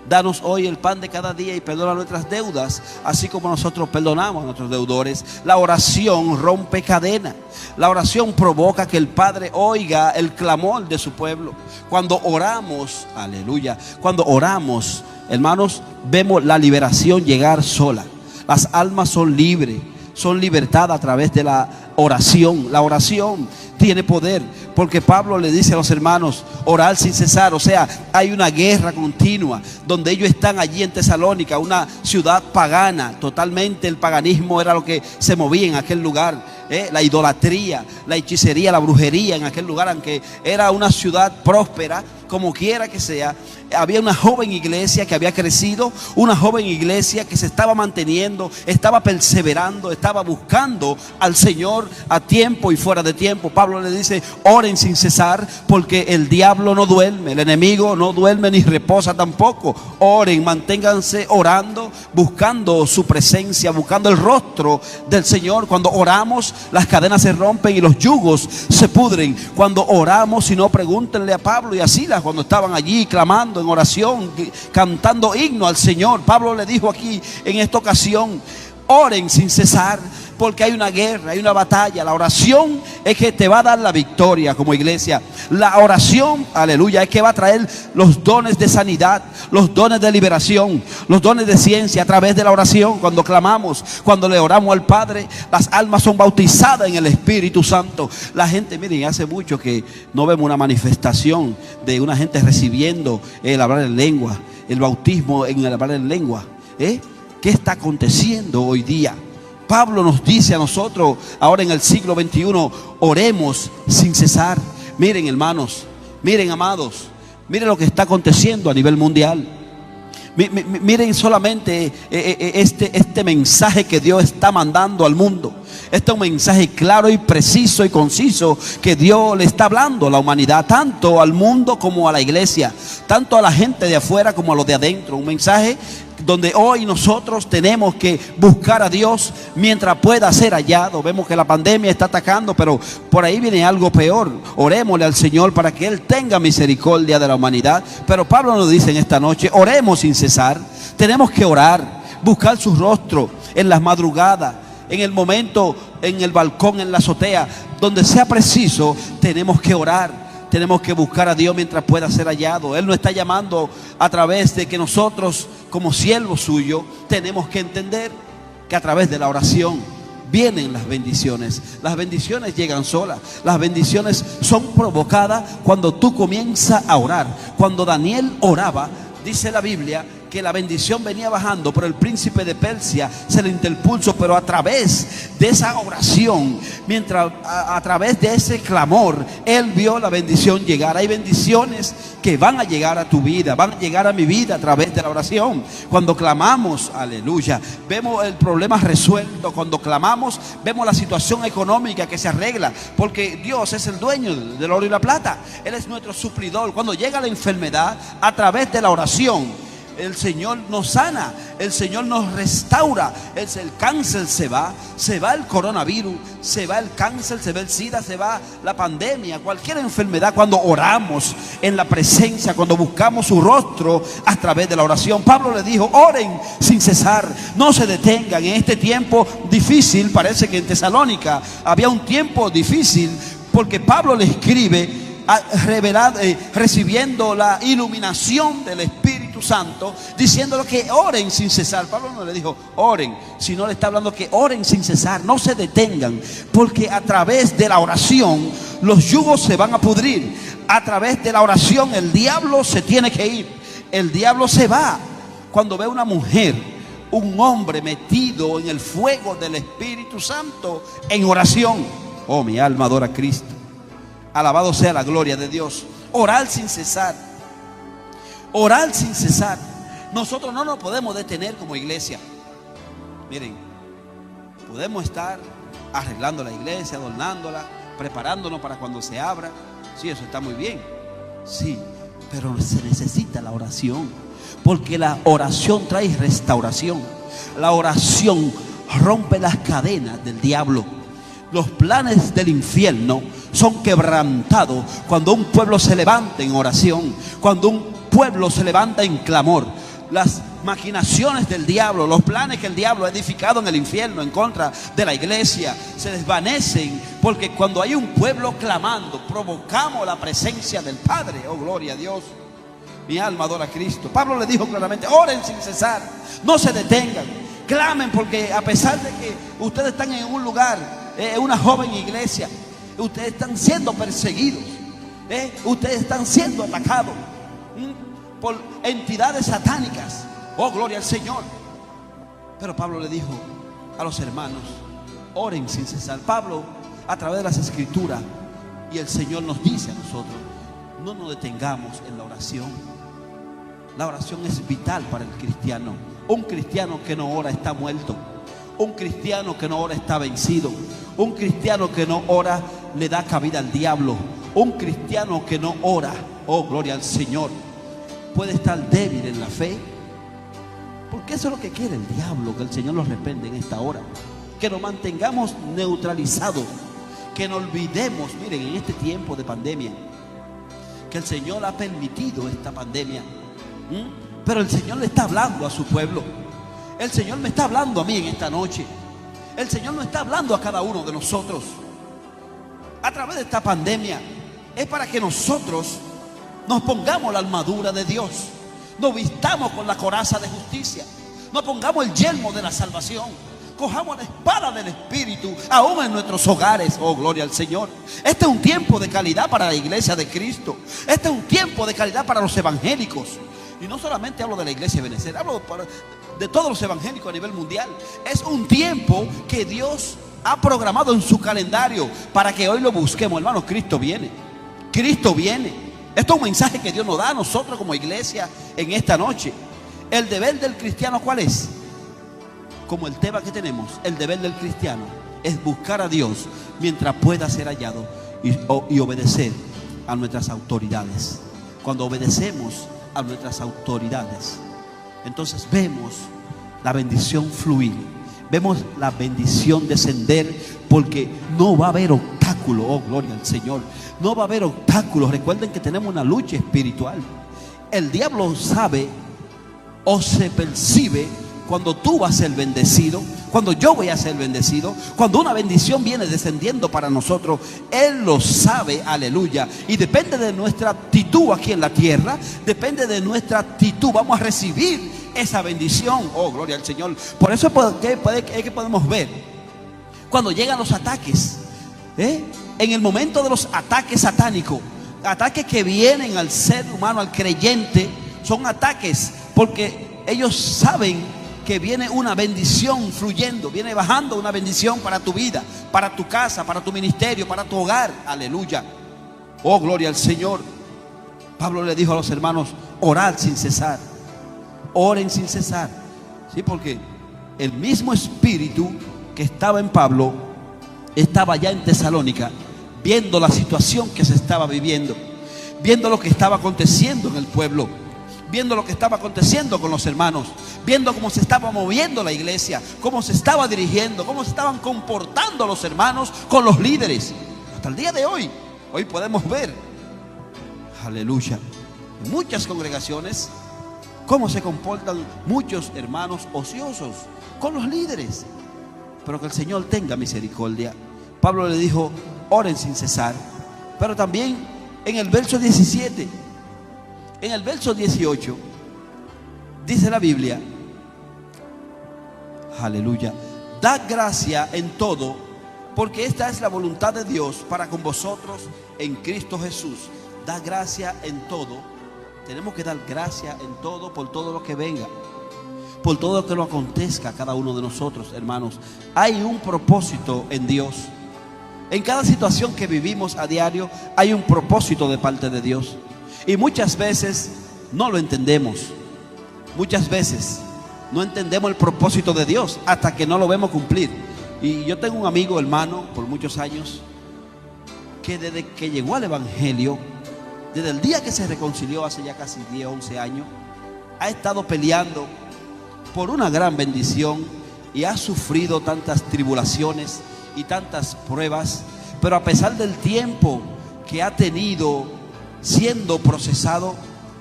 Danos hoy el pan de cada día y perdona nuestras deudas, así como nosotros perdonamos a nuestros deudores. La oración rompe cadenas. La oración provoca que el Padre oiga el clamor de su pueblo. Cuando oramos, aleluya, cuando oramos, hermanos, vemos la liberación llegar sola. Las almas son libres, son libertadas a través de la oración. La oración tiene poder, porque Pablo le dice a los hermanos: orar sin cesar. O sea, hay una guerra continua, donde ellos están allí en Tesalónica, una ciudad pagana. Totalmente el paganismo era lo que se movía en aquel lugar. La idolatría, la hechicería, la brujería en aquel lugar. Aunque era una ciudad próspera, como quiera que sea, había una joven iglesia que había crecido, una joven iglesia que se estaba manteniendo, estaba perseverando, estaba buscando al Señor a tiempo y fuera de tiempo. Pablo le dice: oren sin cesar, porque el diablo no duerme, el enemigo no duerme ni reposa tampoco. Oren, manténganse orando, buscando su presencia, buscando el rostro del Señor. Cuando oramos, las cadenas se rompen y los yugos se pudren. Cuando oramos, si no, pregúntenle a Pablo y a Silas cuando estaban allí clamando en oración, cantando himno al Señor. Pablo le dijo aquí en esta ocasión: oren sin cesar, porque hay una guerra, hay una batalla. La oración es que te va a dar la victoria como iglesia. La oración, aleluya, es que va a traer los dones de sanidad, los dones de liberación, los dones de ciencia a través de la oración. Cuando clamamos, cuando le oramos al Padre, las almas son bautizadas en el Espíritu Santo. La gente, miren, hace mucho que no vemos una manifestación de una gente recibiendo el hablar en lengua, el bautismo en el hablar en lengua. ¿Qué está aconteciendo hoy día? Pablo nos dice a nosotros ahora en el siglo XXI: oremos sin cesar. Miren, hermanos, miren, amados, miren lo que está aconteciendo a nivel mundial. Miren solamente este mensaje que Dios está mandando al mundo. Este es un mensaje claro y preciso y conciso que Dios le está hablando a la humanidad, tanto al mundo como a la iglesia, tanto a la gente de afuera como a los de adentro. Un mensaje donde hoy nosotros tenemos que buscar a Dios mientras pueda ser hallado. Vemos que la pandemia está atacando, pero por ahí viene algo peor. Orémosle al Señor para que Él tenga misericordia de la humanidad. Pero Pablo nos dice en esta noche: oremos sin cesar. Tenemos que orar, buscar su rostro en las madrugadas, en el momento, en el balcón, en la azotea, donde sea preciso. Tenemos que orar. Tenemos que buscar a Dios mientras pueda ser hallado. Él nos está llamando a través de que nosotros, como siervos suyos, tenemos que entender que a través de la oración vienen las bendiciones. Las bendiciones llegan solas. Las bendiciones son provocadas cuando tú comienzas a orar. Cuando Daniel oraba, dice la Biblia que la bendición venía bajando, pero el príncipe de Persia se le interpuso. Pero a través de esa oración, mientras a través de ese clamor, él vio la bendición llegar. Hay bendiciones que van a llegar a tu vida, van a llegar a mi vida a través de la oración. Cuando clamamos, aleluya, vemos el problema resuelto. Cuando clamamos, vemos la situación económica que se arregla, porque Dios es el dueño del oro y la plata. Él es nuestro suplidor. Cuando llega la enfermedad, a través de la oración, el Señor nos sana, el Señor nos restaura. El cáncer se va el coronavirus, se va el cáncer, se va el SIDA, se va la pandemia, cualquier enfermedad. Cuando oramos en la presencia, cuando buscamos su rostro a través de la oración. Pablo le dijo: oren sin cesar, no se detengan. En este tiempo difícil, parece que en Tesalónica había un tiempo difícil, porque Pablo le escribe recibiendo la iluminación del Espíritu Espíritu Santo, diciéndole que oren sin cesar. Pablo no le dijo oren, sino le está hablando que oren sin cesar, no se detengan, porque a través de la oración los yugos se van a pudrir. A través de la oración el diablo se tiene que ir, el diablo se va. Cuando ve una mujer, un hombre metido en el fuego del Espíritu Santo en oración, oh, mi alma adora a Cristo. Alabado sea la gloria de Dios. Orar sin cesar. Orar sin cesar. Nosotros no nos podemos detener como iglesia. Miren, podemos estar arreglando la iglesia, adornándola, preparándonos para cuando se abra. Sí, eso está muy bien. Sí, pero se necesita la oración, porque la oración trae restauración. La oración rompe las cadenas del diablo. Los planes del infierno son quebrantados cuando un pueblo se levanta en oración, cuando un pueblo se levanta en clamor. Las maquinaciones del diablo, los planes que el diablo ha edificado en el infierno en contra de la iglesia, se desvanecen, porque cuando hay un pueblo clamando, provocamos la presencia del Padre. Oh, gloria a Dios. Mi alma adora a Cristo. Pablo le dijo claramente: oren sin cesar, no se detengan, clamen, porque a pesar de que ustedes están en un lugar, una joven iglesia, ustedes están siendo perseguidos, ustedes están siendo atacados por entidades satánicas. Oh, gloria al Señor. Pero Pablo le dijo a los hermanos: oren sin cesar. Pablo, a través de las escrituras, y el Señor nos dice a nosotros: no nos detengamos en la oración. La oración es vital para el cristiano. Un cristiano que no ora está muerto. Un cristiano que no ora está vencido. Un cristiano que no ora le da cabida al diablo. Un cristiano que no ora, oh, gloria al Señor, puede estar débil en la fe, porque eso es lo que quiere el diablo, que el Señor nos reprenda en esta hora, que nos mantengamos neutralizados, que no olvidemos. Miren, en este tiempo de pandemia, que el Señor ha permitido esta pandemia, pero el Señor le está hablando a su pueblo. El Señor me está hablando a mí en esta noche. El Señor nos está hablando a cada uno de nosotros a través de esta pandemia. Es para que nosotros nos pongamos la armadura de Dios, nos vistamos con la coraza de justicia, nos pongamos el yelmo de la salvación, cojamos la espada del Espíritu aún en nuestros hogares. Oh, gloria al Señor. Este es un tiempo de calidad para la iglesia de Cristo. Este es un tiempo de calidad para los evangélicos. Y no solamente hablo de la iglesia de Benecer, hablo de todos los evangélicos a nivel mundial. Es un tiempo que Dios ha programado en su calendario para que hoy lo busquemos. Hermanos, Cristo viene. Cristo viene. Esto es un mensaje que Dios nos da a nosotros como iglesia en esta noche. El deber del cristiano, ¿cuál es? Como el tema que tenemos, el deber del cristiano es buscar a Dios mientras pueda ser hallado y obedecer a nuestras autoridades. Cuando obedecemos a nuestras autoridades, entonces vemos la bendición fluir, vemos la bendición descender, porque no va a haber obstáculo. Oh, gloria al Señor. No va a haber obstáculos. Recuerden que tenemos una lucha espiritual. El diablo sabe o se percibe cuando tú vas a ser bendecido, cuando yo voy a ser bendecido, cuando una bendición viene descendiendo para nosotros. Él lo sabe, aleluya. Y depende de nuestra actitud aquí en la tierra, depende de nuestra actitud, vamos a recibir esa bendición. Oh, gloria al Señor. Por eso es que podemos ver cuando llegan los ataques, en el momento de los ataques satánicos, ataques que vienen al ser humano, al creyente, son ataques porque ellos saben que viene una bendición fluyendo, viene bajando una bendición para tu vida, para tu casa, para tu ministerio, para tu hogar. Aleluya. Oh, gloria al Señor. Pablo le dijo a los hermanos: orad sin cesar. Oren sin cesar. Sí, porque el mismo espíritu que estaba en Pablo estaba ya en Tesalónica, viendo la situación que se estaba viviendo, viendo lo que estaba aconteciendo en el pueblo, viendo lo que estaba aconteciendo con los hermanos, viendo cómo se estaba moviendo la iglesia, cómo se estaba dirigiendo, cómo se estaban comportando los hermanos con los líderes. Hasta el día de hoy podemos ver, aleluya, en muchas congregaciones, cómo se comportan muchos hermanos ociosos con los líderes. Pero que el Señor tenga misericordia. Pablo le dijo: oren sin cesar. Pero también en el verso 17, en el verso 18, Dice la Biblia, aleluya, da gracia en todo, porque esta es la voluntad de Dios para con vosotros en Cristo Jesús. Da gracia en todo. Tenemos que dar gracia en todo, por todo lo que venga, por todo lo que nos acontezca a cada uno de nosotros, hermanos. Hay un propósito en Dios. En cada situación que vivimos a diario hay un propósito de parte de Dios. Y muchas veces no lo entendemos. Muchas veces no entendemos el propósito de Dios hasta que no lo vemos cumplir. Y yo tengo un amigo, hermano, por muchos años, que desde que llegó al Evangelio, desde el día que se reconcilió hace ya casi 10, 11 años, ha estado peleando por una gran bendición y ha sufrido tantas tribulaciones y tantas pruebas, pero a pesar del tiempo que ha tenido siendo procesado,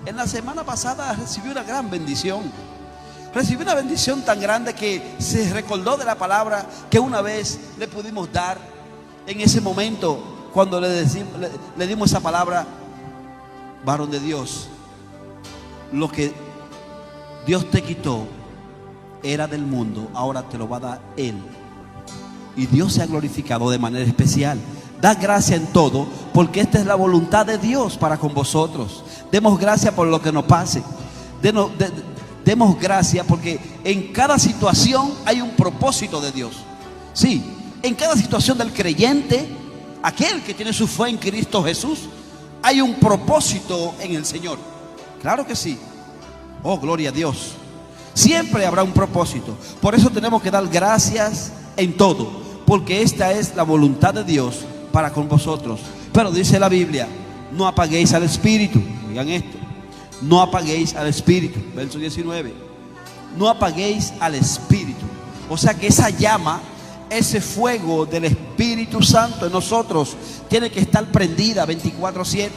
en la semana pasada recibió una gran bendición. Recibió una bendición tan grande que se recordó de la palabra que una vez le pudimos dar en ese momento cuando le dimos esa palabra: varón de Dios, lo que Dios te quitó era del mundo, ahora te lo va a dar Él. Y Dios se ha glorificado de manera especial. Da gracia en todo, porque esta es la voluntad de Dios para con vosotros. Demos gracia por lo que nos pase. Demos gracia porque en cada situación hay un propósito de Dios. Sí, en cada situación del creyente, aquel que tiene su fe en Cristo Jesús, hay un propósito en el Señor. Claro que sí. Oh, gloria a Dios. Siempre habrá un propósito. Por eso tenemos que dar gracias en todo, porque esta es la voluntad de Dios para con vosotros. Pero dice la Biblia: no apaguéis al Espíritu. Oigan esto: no apaguéis al Espíritu. Verso 19. No apaguéis al Espíritu. O sea que esa llama, ese fuego del Espíritu Santo en nosotros tiene que estar prendida 24/7.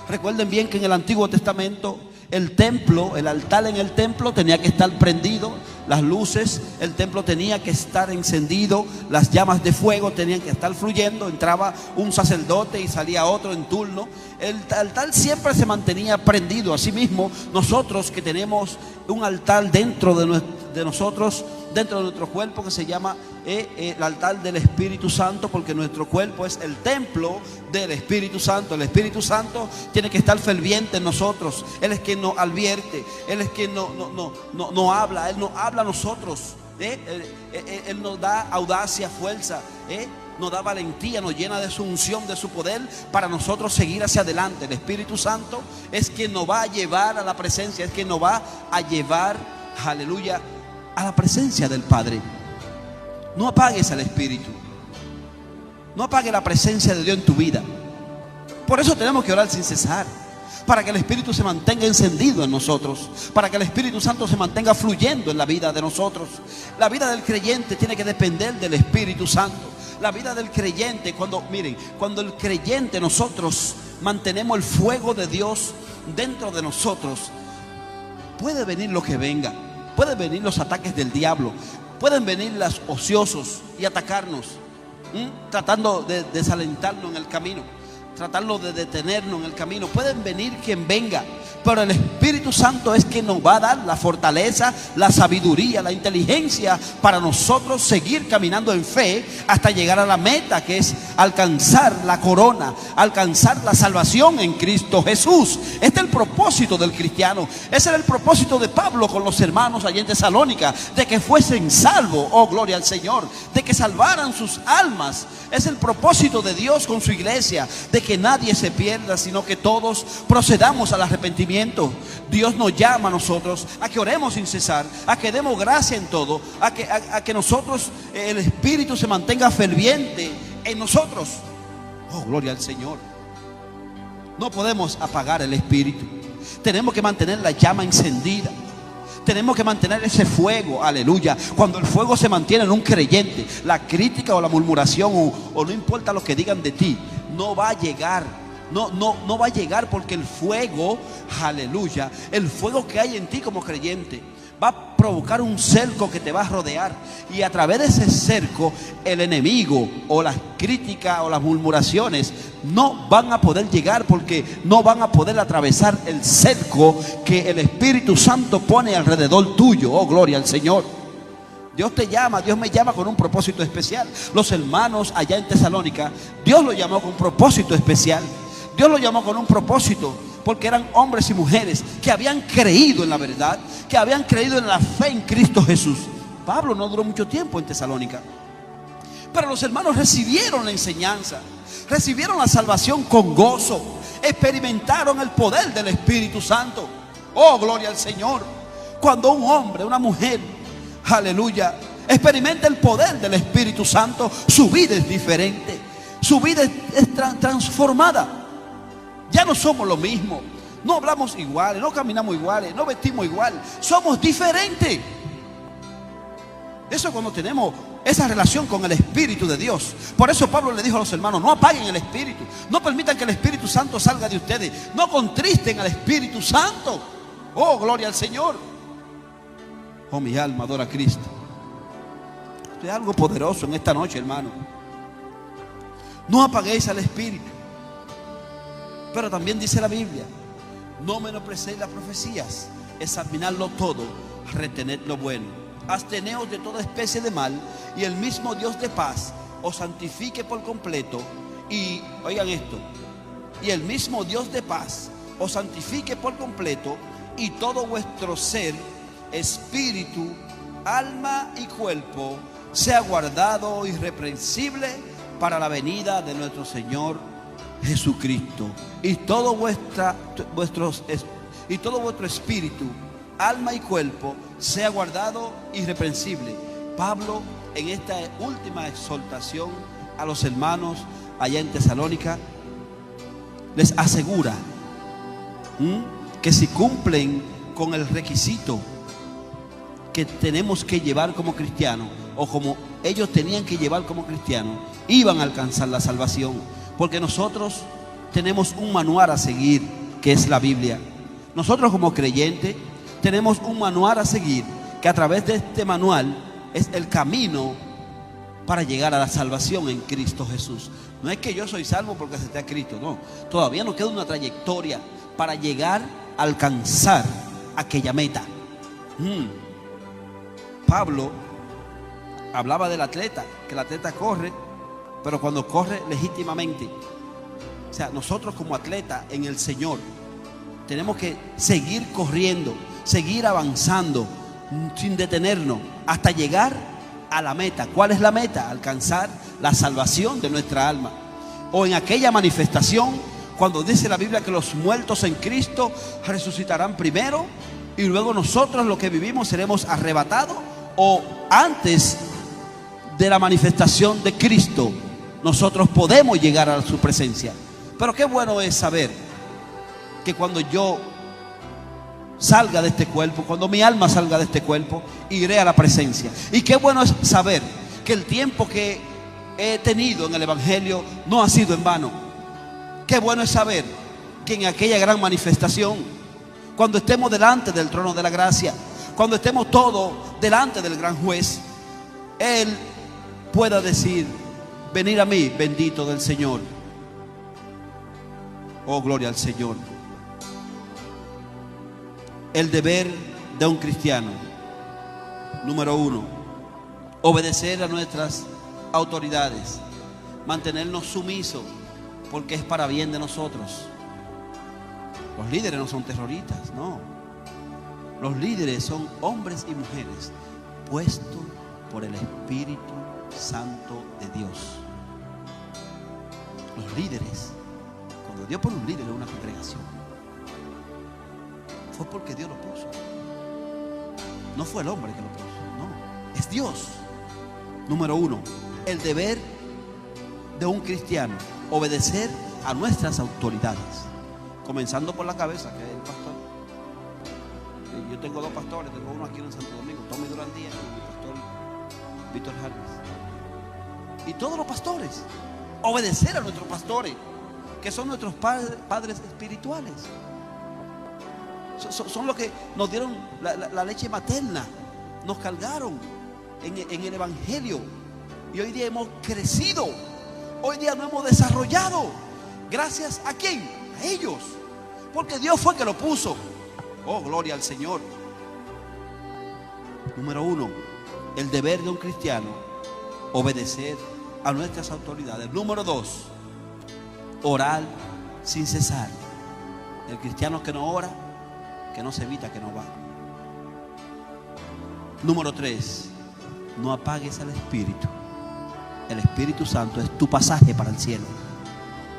Recuerden bien que en el Antiguo Testamento el templo, el altar en el templo tenía que estar prendido, las luces, el templo tenía que estar encendido, las llamas de fuego tenían que estar fluyendo. Entraba un sacerdote y salía otro en turno. El altar siempre se mantenía prendido. Asimismo, nosotros que tenemos un altar dentro de nosotros, dentro de nuestro cuerpo, que se llama el altar del Espíritu Santo, porque nuestro cuerpo es el templo del Espíritu Santo. El Espíritu Santo tiene que estar ferviente en nosotros. Él es quien nos advierte, Él es quien no habla, Él nos habla a nosotros. Él nos da audacia, fuerza, nos da valentía, nos llena de su unción, de su poder, para nosotros seguir hacia adelante. El Espíritu Santo es quien nos va a llevar a la presencia, es quien nos va a llevar, aleluya, a la presencia del Padre. No apagues al Espíritu. No apagues la presencia de Dios en tu vida. Por eso tenemos que orar sin cesar, para que el Espíritu se mantenga encendido en nosotros, para que el Espíritu Santo se mantenga fluyendo en la vida de nosotros. La vida del creyente tiene que depender del Espíritu Santo. La vida del creyente, cuando el creyente, nosotros mantenemos el fuego de Dios dentro de nosotros, puede venir lo que venga. Pueden venir los ataques del diablo, pueden venir los ociosos y atacarnos, tratando de desalentarnos en el camino, tratando de detenernos en el camino. Pueden venir quien venga, pero el Espíritu Santo es quien nos va a dar la fortaleza, la sabiduría, la inteligencia para nosotros seguir caminando en fe hasta llegar a la meta, que es alcanzar la corona, alcanzar la salvación en Cristo Jesús. Este es el propósito del cristiano. Ese era el propósito de Pablo con los hermanos allá en Tesalónica, de que fuesen salvos, oh gloria al Señor, de que salvaran sus almas. Es el propósito de Dios con su iglesia, de que nadie se pierda, sino que todos procedamos al arrepentimiento. Dios nos llama a nosotros a que oremos sin cesar, a que demos gracia en todo, a que nosotros, el Espíritu se mantenga ferviente en nosotros. Oh, gloria al Señor. No podemos apagar el Espíritu. Tenemos que mantener la llama encendida. Tenemos que mantener ese fuego, aleluya. Cuando el fuego se mantiene en un creyente, la crítica o la murmuración o no importa lo que digan de ti, no va a llegar. No va a llegar, porque el fuego, aleluya, el fuego que hay en ti como creyente va a provocar un cerco que te va a rodear. Y a través de ese cerco, el enemigo o las críticas o las murmuraciones no van a poder llegar, porque no van a poder atravesar el cerco que el Espíritu Santo pone alrededor tuyo. Oh, gloria al Señor. Dios te llama, Dios me llama con un propósito especial. Los hermanos allá en Tesalónica, Dios los llamó con un propósito especial. Dios los llamó con un propósito, porque eran hombres y mujeres que habían creído en la verdad, que habían creído en la fe en Cristo Jesús. Pablo no duró mucho tiempo en Tesalónica, pero los hermanos recibieron la enseñanza, recibieron la salvación con gozo, experimentaron el poder del Espíritu Santo. Oh, gloria al Señor. Cuando un hombre, una mujer, aleluya, experimenta el poder del Espíritu Santo, su vida es diferente, su vida es transformada. Ya no somos lo mismo, no hablamos iguales, no caminamos iguales, no vestimos igual, somos diferentes. Eso es cuando tenemos esa relación con el Espíritu de Dios. Por eso Pablo le dijo a los hermanos: no apaguen el Espíritu, no permitan que el Espíritu Santo salga de ustedes, no contristen al Espíritu Santo. Oh, gloria al Señor. Oh, mi alma adora a Cristo. Esto es algo poderoso en esta noche, hermano. No apaguéis al Espíritu. Pero también dice la Biblia: no menosprecéis las profecías, examinadlo todo, retened lo bueno, absteneos de toda especie de mal, y el mismo Dios de paz os santifique por completo. Y oigan esto: y el mismo Dios de paz os santifique por completo, y todo vuestro ser, espíritu, alma y cuerpo sea guardado irreprensible para la venida de nuestro Señor Jesucristo. Y todo vuestro espíritu, alma y cuerpo sea guardado irreprensible. Pablo, en esta última exhortación a los hermanos allá en Tesalónica, les asegura que si cumplen con el requisito que tenemos que llevar como cristianos, o como ellos tenían que llevar como cristianos, iban a alcanzar la salvación. Porque nosotros tenemos un manual a seguir, que es la Biblia. Nosotros como creyentes tenemos un manual a seguir, que a través de este manual es el camino para llegar a la salvación en Cristo Jesús. No es que yo soy salvo porque acepté a Cristo, no. Todavía nos queda una trayectoria para llegar a alcanzar aquella meta. Pablo hablaba del atleta, que el atleta corre, pero cuando corre legítimamente. O sea, nosotros como atletas en el Señor tenemos que seguir corriendo, seguir avanzando sin detenernos hasta llegar a la meta. ¿Cuál es la meta? Alcanzar la salvación de nuestra alma. O en aquella manifestación, cuando dice la Biblia que los muertos en Cristo resucitarán primero, y luego nosotros los que vivimos seremos arrebatados. O antes de la manifestación de Cristo, nosotros podemos llegar a su presencia. Pero qué bueno es saber que cuando yo salga de este cuerpo, cuando mi alma salga de este cuerpo, iré a la presencia. Y qué bueno es saber que el tiempo que he tenido en el Evangelio no ha sido en vano. Qué bueno es saber que en aquella gran manifestación, cuando estemos delante del trono de la gracia, cuando estemos todos delante del gran juez, Él pueda decir: venid a mí, bendito del Señor. Oh, gloria al Señor. El deber de un cristiano: número 1, obedecer a nuestras autoridades, mantenernos sumisos, porque es para bien de nosotros. Los líderes no son terroristas, no. Los líderes son hombres y mujeres puestos por el Espíritu Santo de Dios. Los líderes, cuando Dios pone un líder en una congregación, fue porque Dios lo puso. No fue el hombre que lo puso, no, es Dios. Número 1, el deber de un cristiano: obedecer a nuestras autoridades, comenzando por la cabeza, que es el pastor. Yo tengo 2 pastores, tengo uno aquí en Santo Domingo, Tommy Durandía, y mi pastor Víctor Harris. Y todos los pastores, obedecer a nuestros pastores, que son nuestros padres espirituales. Son los que nos dieron la leche materna. nos cargaron en el Evangelio. Y hoy día hemos crecido. Hoy día nos hemos desarrollado. ¿Gracias a quién? A ellos. Porque Dios fue que lo puso. Oh, gloria al Señor. Número 1, el deber de un cristiano: obedecer a nuestras autoridades. Número 2, orar sin cesar. El cristiano que no ora, que no se evita, que no va. Número 3, no apagues al Espíritu. El Espíritu Santo es tu pasaje para el cielo.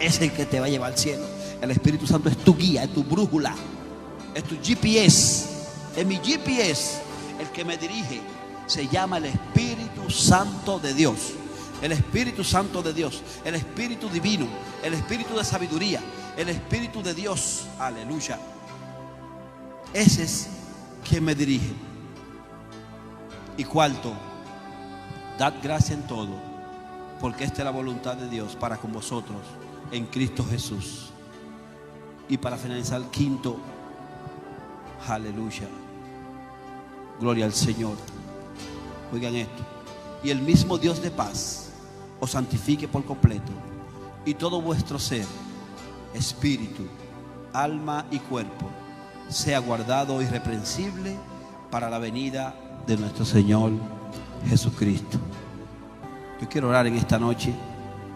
Es el que te va a llevar al cielo. El Espíritu Santo es tu guía, es tu brújula, es tu GPS. Es mi GPS el que me dirige. Se llama el Espíritu Santo de Dios. El Espíritu Santo de Dios, el Espíritu divino, el Espíritu de sabiduría, el Espíritu de Dios. Aleluya. Ese es quien me dirige. Y cuarto, dad gracia en todo, porque esta es la voluntad de Dios para con vosotros en Cristo Jesús. Y para finalizar, quinto, aleluya, gloria al Señor. Oigan esto: y el mismo Dios de paz os santifique por completo, y todo vuestro ser, espíritu, alma y cuerpo, sea guardado irreprensible para la venida de nuestro Señor Jesucristo. Yo quiero orar en esta noche,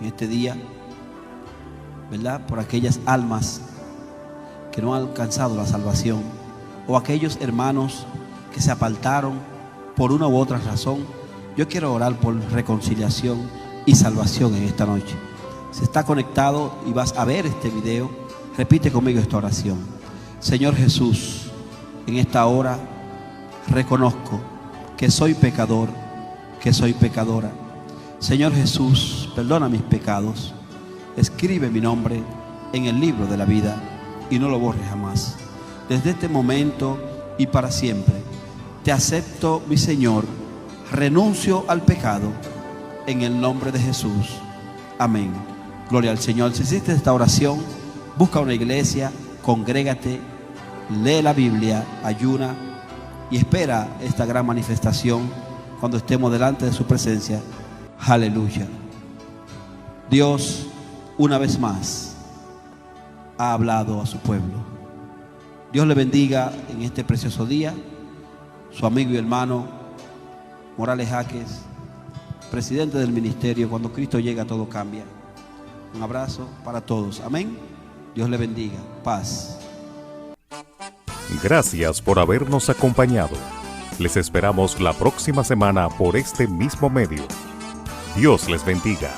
en este día, ¿verdad?, por aquellas almas que no han alcanzado la salvación, o aquellos hermanos que se apartaron por una u otra razón. Yo quiero orar por reconciliación y salvación en esta noche. Si está conectado y vas a ver este video, repite conmigo esta oración: Señor Jesús, en esta hora reconozco que soy pecador, que soy pecadora. Señor Jesús, perdona mis pecados. Escribe mi nombre en el libro de la vida y no lo borres jamás. Desde este momento y para siempre te acepto, mi Señor. Renuncio al pecado en el nombre de Jesús. Amén. Gloria al Señor. Si hiciste esta oración, busca una iglesia, congrégate, lee la Biblia, ayuna y espera esta gran manifestación cuando estemos delante de su presencia. Aleluya. Dios, una vez más, ha hablado a su pueblo. Dios le bendiga en este precioso día. Su amigo y hermano Morales Jaques, presidente del ministerio Cuando Cristo Llega Todo Cambia. Un abrazo para todos. Amén. Dios le bendiga. Paz. Gracias por habernos acompañado. Les esperamos la próxima semana por este mismo medio. Dios les bendiga.